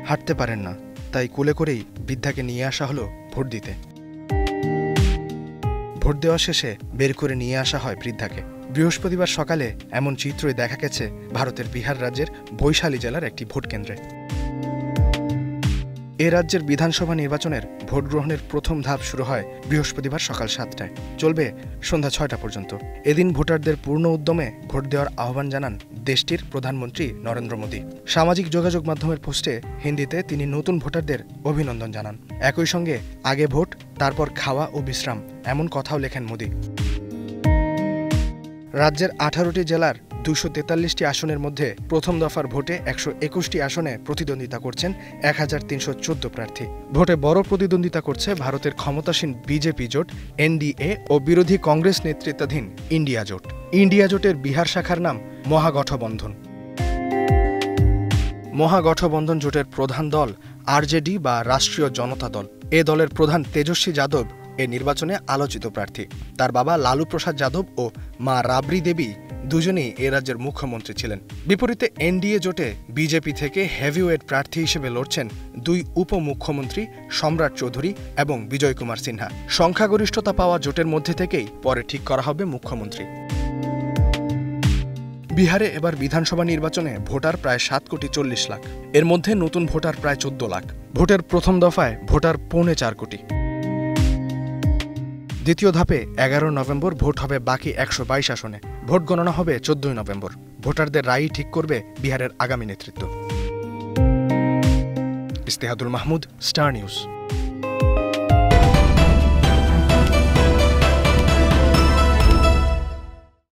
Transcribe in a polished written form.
হাঁটতে পারেন না, তাই কোলে করেই বৃদ্ধাকে নিয়ে আসা হলো ভোট দিতে। ভোট দেওয়া শেষে বের করে নিয়ে আসা হয় বৃদ্ধাকে। বৃহস্পতিবার সকালে এমন চিত্রই দেখা গেছে ভারতের বিহার রাজ্যের বৈশালী জেলার একটি ভোট কেন্দ্রে। এ রাজ্যের বিধানসভা নির্বাচনের ভোট গ্রহণের প্রথম ধাপ শুরু হয় বৃহস্পতিবার সকাল 7টায়, চলবে সন্ধ্যা 6টা পর্যন্ত। এদিন ভোটারদের পূর্ণ উদ্যমে ভোট দেওয়ার আহ্বান জানান দেশটির প্রধানমন্ত্রী নরেন্দ্র মোদী। সামাজিক যোগাযোগ মাধ্যমের পোস্টে হিন্দিতে তিনি নতুন ভোটারদের অভিনন্দন জানান। একই সঙ্গে আগে ভোট, তারপর খাওয়া ও বিশ্রাম, এমন কথাও লেখেন মোদী। রাজ্যের 18টি জেলার 243টি আসনের মধ্যে প্রথম দফার ভোটে 121টি আসনে প্রতিদ্বন্দ্বিতা করছেন 1314 প্রার্থী। ভোটে বড় প্রতিদ্বন্দ্বিতা করছে ভারতের ক্ষমতাসীন বিজেপি জোট, এনডিএ ও বিরোধী কংগ্রেস নেতৃত্বাধীন ইন্ডিয়া জোট। ইন্ডিয়া জোটের বিহার শাখার নাম মহাগঠবন্ধন। মহাগঠবন্ধন জোটের প্রধান দল আরজেডি বা রাষ্ট্রীয় জনতা দল। এ দলের প্রধান তেজস্বী যাদব এ নির্বাচনে আলোচিত প্রার্থী। তার বাবা লালু প্রসাদ যাদব ও মা রাবড়ি দেবী দুজনেই এ রাজ্যের মুখ্যমন্ত্রী ছিলেন। বিপরীতে এনডিএ জোটে বিজেপি থেকে হেভিওয়েট প্রার্থী হিসেবে লড়ছেন দুই উপমুখ্যমন্ত্রী সম্রাট চৌধুরী এবং বিজয় কুমার সিনহা। সংখ্যাগরিষ্ঠতা পাওয়া জোটের মধ্যে থেকেই পরে ঠিক করা হবে মুখ্যমন্ত্রী। বিহারে এবার বিধানসভা নির্বাচনে ভোটার প্রায় 7,40,00,000 লাখ। এর মধ্যে নতুন ভোটার প্রায় 14 লাখ। ভোটের প্রথম দফায় ভোটার 4.25 কোটি। দ্বিতীয় ধাপে 11 নভেম্বর ভোট হবে বাকি 122 আসনে। ভোট গণনা হবে 14 নভেম্বর। ভোটারদের রায়ই ঠিক করবে বিহারের আগামী নেতৃত্ব। ইস্তেহাদুল মাহমুদ, স্টার নিউজ।